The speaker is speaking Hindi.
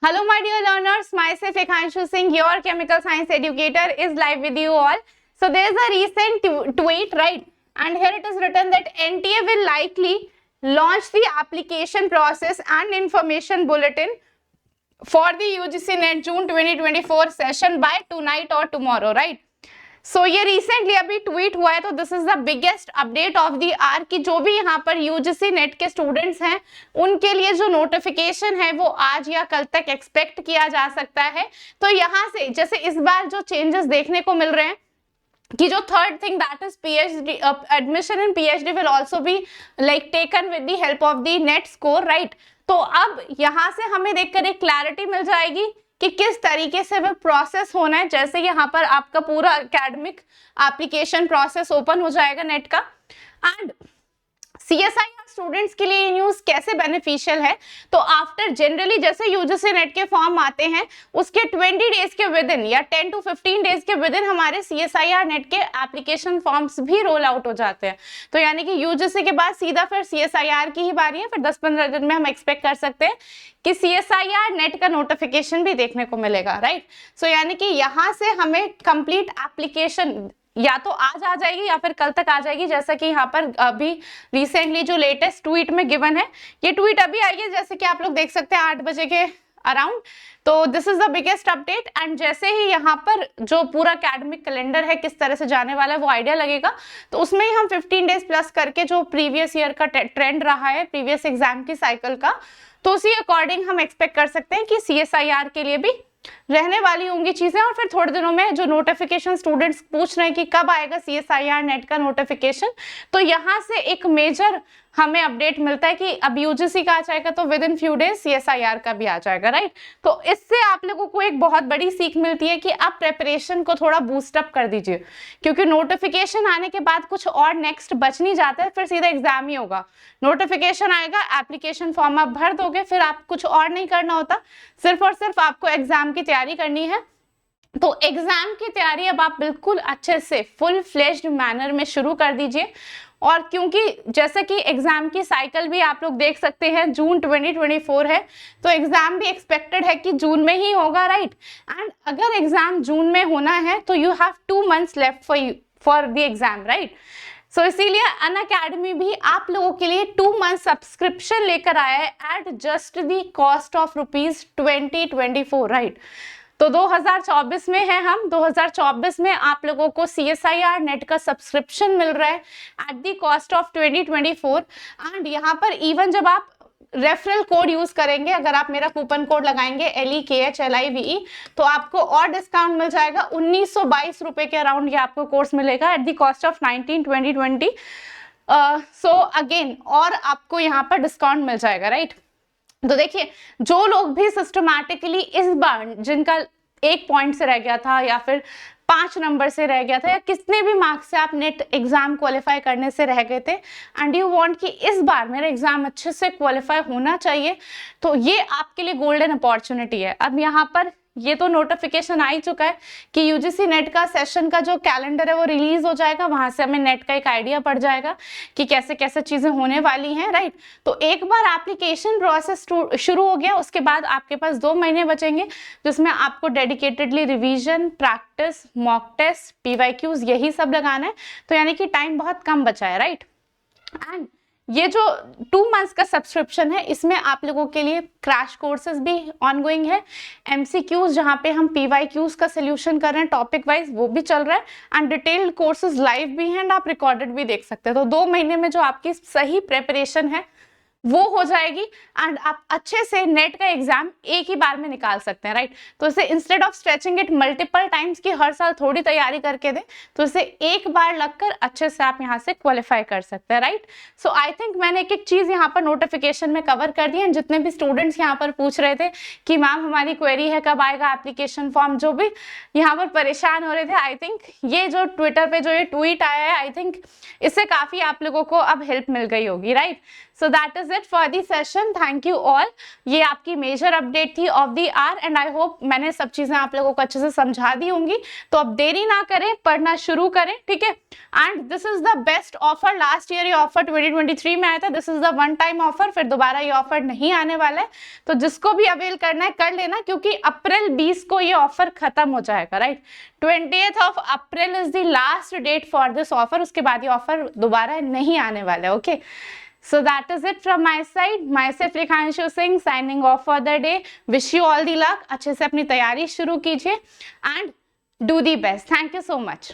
Hello, my dear learners. Myself Ekhanshu Singh, your chemical science educator, is live with you all. So there is a recent tweet, right? And here it is written that NTA will likely launch the application process and information bulletin for the UGC NET June 2024 session by tonight or tomorrow, right? सो ये रिसेंटली अभी ट्वीट हुआ है, तो this is the biggest update of the year कि जो भी यहाँ पर यूजीसी नेट के स्टूडेंट्स हैं उनके लिए जो नोटिफिकेशन है वो आज या कल तक एक्सपेक्ट किया जा सकता है। तो यहाँ से जैसे इस बार जो चेंजेस देखने को मिल रहे हैं कि जो third thing that is PhD admission in PhD will also be like taken with the help of the net score, right. तो अब यहाँ से हमें देखकर एक क्लैरिटी मिल जाएगी कि किस तरीके से वो प्रोसेस होना है। जैसे यहाँ पर आपका पूरा एकेडमिक एप्लीकेशन प्रोसेस ओपन हो जाएगा नेट का। एंड सीएसआईआर स्टूडेंट्स के लिए ये न्यूज कैसे बेनिफिशियल है, तो आफ्टर जनरली जैसे यूजीसी नेट के फॉर्म आते हैं उसके 20 डेज के विद इन या 10 to 15 डेज के विद इन हमारे सीएसआईआर नेट के एप्लीकेशन फॉर्म्स भी रोल आउट हो जाते हैं। तो यानी कि यूजीसी के बाद सीधा फिर सीएसआईआर की ही बारी है, फिर 10-15 दिन में हम एक्सपेक्ट कर सकते हैं कि सीएसआईआर नेट का नोटिफिकेशन भी देखने को मिलेगा, राइट। सो यानी कि यहाँ से हमें कंप्लीट एप्लीकेशन या तो आज आ जाएगी या फिर कल तक आ जाएगी, जैसा कि यहाँ पर अभी रिसेंटली जो लेटेस्ट ट्वीट में गिवन है, ये ट्वीट अभी आई है जैसे कि आप लोग देख सकते हैं 8 बजे के अराउंड। तो this is the biggest update. And जैसे ही यहाँ पर जो पूरा एकेडमिक कैलेंडर है किस तरह से जाने वाला है वो आइडिया लगेगा, तो उसमें ही हम 15 डेज प्लस करके जो प्रीवियस ईयर का ट्रेंड रहा है प्रीवियस एग्जाम की साइकिल का, तो उसी अकॉर्डिंग हम एक्सपेक्ट कर सकते हैं कि सीएसआईआर के लिए भी रहने वाली होंगी चीजें। और फिर थोड़े दिनों में जो नोटिफिकेशन स्टूडेंट्स पूछ रहे हैं कि कब आएगा सीएसआईआर नेट का नोटिफिकेशन, तो यहाँ से एक मेजर हमें अपडेट मिलता है कि अब यूजीसी का आ जाएगा तो with in few days CSIR का भी आ जाएगा, राइट। तो इससे आप लोगों को एक बहुत बड़ी सीख मिलती है कि आप प्रेपरेशन को थोड़ा बूस्ट अप कर दीजिए, क्योंकि नोटिफिकेशन आने के बाद कुछ और नेक्स्ट बच नहीं जाता है, फिर सीधा एग्जाम ही होगा। नोटिफिकेशन आएगा, एप्लीकेशन फॉर्म आप भर दोगे, फिर आप कुछ और नहीं करना होता, सिर्फ और सिर्फ आपको एग्जाम की तैयारी करनी है। तो एग्जाम की तैयारी अब आप बिल्कुल अच्छे से फुल फ्लेज्ड मैनर में शुरू कर दीजिए। और क्योंकि जैसे कि एग्जाम की साइकिल भी आप लोग देख सकते हैं जून 2024 है, तो एग्जाम भी एक्सपेक्टेड है कि जून में ही होगा, राइट। एंड अगर एग्जाम जून में होना है तो you have 2 months left for the exam, right. So इसीलिए अनअकैडमी भी आप लोगों के लिए 2 month सब्सक्रिप्शन लेकर आया है at just the cost of ₹2024, right. तो 2024 में है हम, 2024 में आप लोगों को सीएसआईआर नेट का सब्सक्रिप्शन मिल रहा है at the cost of 2024। And यहाँ पर इवन जब आप रेफरल कोड यूज करेंगे, अगर आप मेरा कूपन कोड लगाएंगे LEKHLIVE, तो आपको और डिस्काउंट मिल जाएगा। 1922 रुपए के अराउंड ये आपको कोर्स मिलेगा at the cost of 1920। So again और आपको यहाँ पर डिस्काउंट मिल जाएगा, राइट। तो देखिए जो लोग भी सिस्टमैटिकली इस बार जिनका 1 पॉइंट से रह गया था या फिर 5 नंबर से रह गया था या कितने भी मार्क्स से आप नेट एग्जाम क्वालिफाई करने से रह गए थे एंड यू वांट कि इस बार मेरा एग्जाम अच्छे से क्वालिफाई होना चाहिए, तो ये आपके लिए गोल्डन अपॉर्चुनिटी है। अब यहाँ पर ये तो नोटिफिकेशन आ ही चुका है कि यूजीसी नेट का सेशन का जो कैलेंडर है वो रिलीज हो जाएगा, वहां से हमें नेट का एक आइडिया पड़ जाएगा कि कैसे कैसे चीजें होने वाली हैं, राइट। तो एक बार एप्लीकेशन प्रोसेस शुरू हो गया, उसके बाद आपके पास 2 महीने बचेंगे जिसमें आपको dedicatedly revision, practice, mock test, PYQs यही सब लगाना है। तो यानी कि टाइम बहुत कम बचा है, राइट। एंड ये जो 2 months का सब्सक्रिप्शन है इसमें आप लोगों के लिए क्रैश कोर्सेज भी ऑनगोइंग है, MCQs जहाँ पे हम PYQs का सोल्यूशन कर रहे हैं टॉपिक वाइज वो भी चल रहा है, एंड डिटेल्ड कोर्सेज लाइव भी हैं एंड आप रिकॉर्डेड भी देख सकते हैं। तो 2 महीने में जो आपकी सही प्रेपरेशन है वो हो जाएगी एंड आप अच्छे से नेट का एग्जाम एक ही बार में निकाल सकते हैं, राइट। तो इसे instead of stretching it multiple times की हर साल थोड़ी तैयारी करके दें, तो इसे एक बार लगकर अच्छे से आप यहाँ से क्वालिफाई कर सकते हैं, राइट। सो आई थिंक मैंने एक एक चीज यहाँ पर नोटिफिकेशन में कवर कर दी है। जितने भी स्टूडेंट्स यहाँ पर पूछ रहे थे कि मैम हमारी क्वेरी है कब आएगा एप्लीकेशन फॉर्म, जो भी यहाँ पर परेशान हो रहे थे, आई थिंक ये जो ट्विटर पे जो ये ट्वीट आया है, आई थिंक इससे काफी आप लोगों को अब हेल्प मिल गई होगी, right. So that is it for the session. Thank you all. ये आपकी मेजर अपडेट थी of the our and I hope मैंने सब चीजें आप लोगों को अच्छे से समझा दी होंगी. तो अब देरी ना करें, पढ़ना शुरू करें, ठीक है. And this is the best offer. Last year ये ऑफर 2023 में आया था. This is the one time offer. फिर दोबारा ये ऑफर नहीं आने वाला है. तो जिसको भी अवेल करना है कर लेना, क्योंकि अप्रैल 20 को ये ऑफर खत्म हो जाएगा, right. 20th of April is the last date for this offer. उसके बाद ये ऑफर दोबारा नहीं आने वाला है. Okay, so that is it from my side. Myself Rekhanshu Singh signing off for the day. Wish you all the luck. अच्छे से अपनी तैयारी शुरू कीजिए and do the best. Thank you so much.